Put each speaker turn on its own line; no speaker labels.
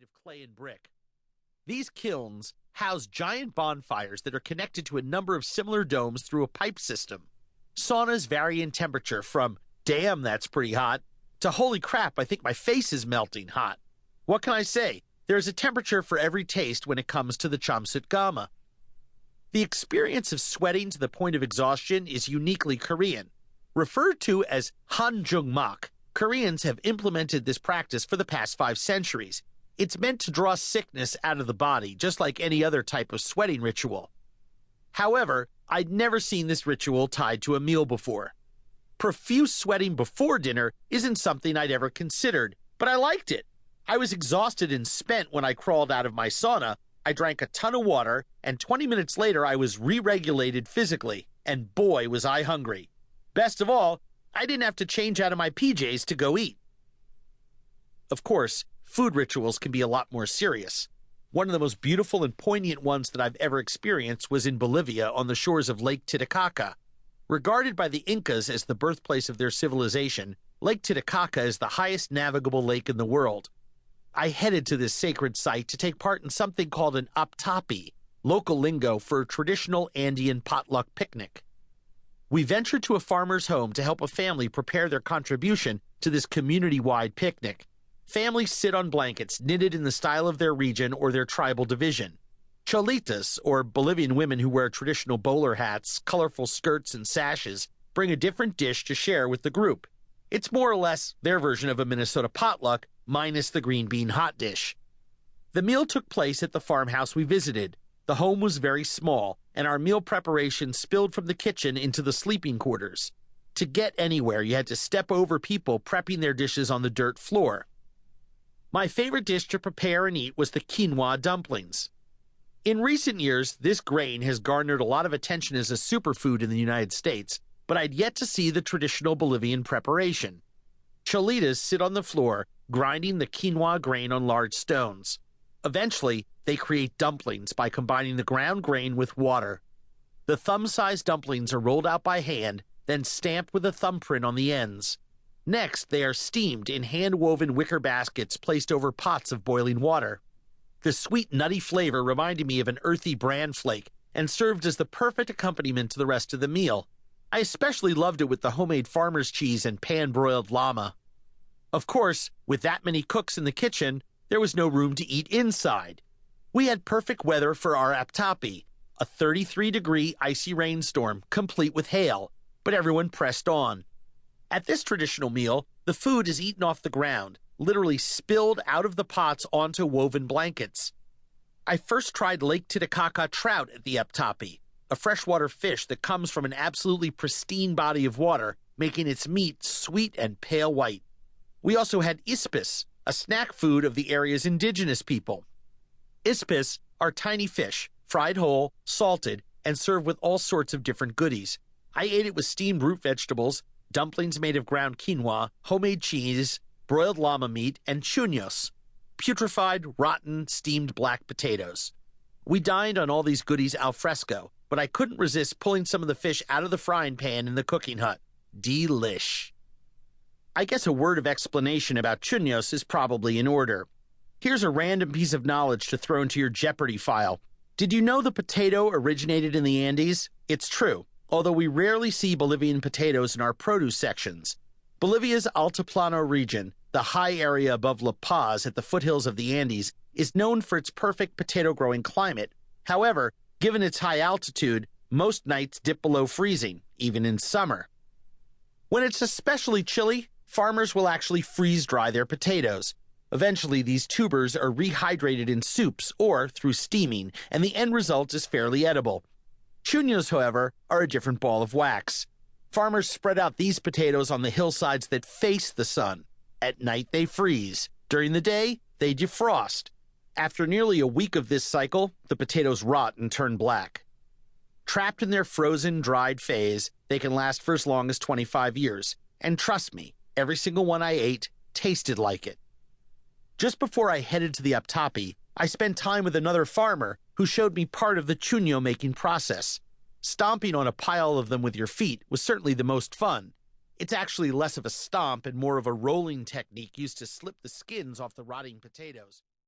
made of clay and brick. These kilns house giant bonfires that are connected to a number of similar domes through a pipe system. Saunas vary in temperature from, damn, that's pretty hot, to holy crap, I think my face is melting hot. What can I say? There is a temperature for every taste when it comes to the chamsut gama. The experience of sweating to the point of exhaustion is uniquely Korean. Referred to as hanjungmak, Koreans have implemented this practice for the past 5 centuries. It's meant to draw sickness out of the body, just like any other type of sweating ritual. However, I'd never seen this ritual tied to a meal before. Profuse sweating before dinner isn't something I'd ever considered, but I liked it. I was exhausted and spent when I crawled out of my sauna. I drank a ton of water, and 20 minutes later I was re-regulated physically, and boy was I hungry. Best of all, I didn't have to change out of my PJs to go eat. Of course, food rituals can be a lot more serious. One of the most beautiful and poignant ones that I've ever experienced was in Bolivia on the shores of Lake Titicaca. Regarded by the Incas as the birthplace of their civilization, Lake Titicaca is the highest navigable lake in the world. I headed to this sacred site to take part in something called an aptapi, local lingo for a traditional Andean potluck picnic. We ventured to a farmer's home to help a family prepare their contribution to this community-wide picnic. Families sit on blankets knitted in the style of their region or their tribal division. Cholitas, or Bolivian women who wear traditional bowler hats, colorful skirts, and sashes, bring a different dish to share with the group. It's more or less their version of a Minnesota potluck, minus the green bean hot dish. The meal took place at the farmhouse we visited. The home was very small, and our meal preparation spilled from the kitchen into the sleeping quarters. To get anywhere, you had to step over people prepping their dishes on the dirt floor. My favorite dish to prepare and eat was the quinoa dumplings. In recent years, this grain has garnered a lot of attention as a superfood in the United States, but I'd yet to see the traditional Bolivian preparation. Cholitas sit on the floor, grinding the quinoa grain on large stones. Eventually, they create dumplings by combining the ground grain with water. The thumb-sized dumplings are rolled out by hand, then stamped with a thumbprint on the ends. Next, they are steamed in hand-woven wicker baskets placed over pots of boiling water. The sweet, nutty flavor reminded me of an earthy bran flake and served as the perfect accompaniment to the rest of the meal. I especially loved it with the homemade farmer's cheese and pan-broiled llama. Of course, with that many cooks in the kitchen, there was no room to eat inside. We had perfect weather for our aptapi, a 33-degree icy rainstorm, complete with hail, but everyone pressed on. At this traditional meal, the food is eaten off the ground, literally spilled out of the pots onto woven blankets. I first tried Lake Titicaca trout at the aptapi, a freshwater fish that comes from an absolutely pristine body of water, making its meat sweet and pale white. We also had ispis, a snack food of the area's indigenous people. Ispis are tiny fish, fried whole, salted, and served with all sorts of different goodies. I ate it with steamed root vegetables, dumplings made of ground quinoa, homemade cheese, broiled llama meat, and chuños, putrefied, rotten, steamed black potatoes. We dined on all these goodies al fresco, but I couldn't resist pulling some of the fish out of the frying pan in the cooking hut. Delish. I guess a word of explanation about chuños is probably in order. Here's a random piece of knowledge to throw into your Jeopardy file. Did you know the potato originated in the Andes? It's true, although we rarely see Bolivian potatoes in our produce sections. Bolivia's Altiplano region, the high area above La Paz at the foothills of the Andes, is known for its perfect potato-growing climate. However, given its high altitude, most nights dip below freezing, even in summer. When it's especially chilly, farmers will actually freeze-dry their potatoes. Eventually, these tubers are rehydrated in soups or through steaming, and the end result is fairly edible. Chuños, however, are a different ball of wax. Farmers spread out these potatoes on the hillsides that face the sun. At night, they freeze. During the day, they defrost. After nearly a week of this cycle, the potatoes rot and turn black. Trapped in their frozen, dried phase, they can last for as long as 25 years. And trust me, every single one I ate tasted like it. Just before I headed to the aptapi, I spent time with another farmer who showed me part of the chuño making process. Stomping on a pile of them with your feet was certainly the most fun. It's actually less of a stomp and more of a rolling technique used to slip the skins off the rotting potatoes.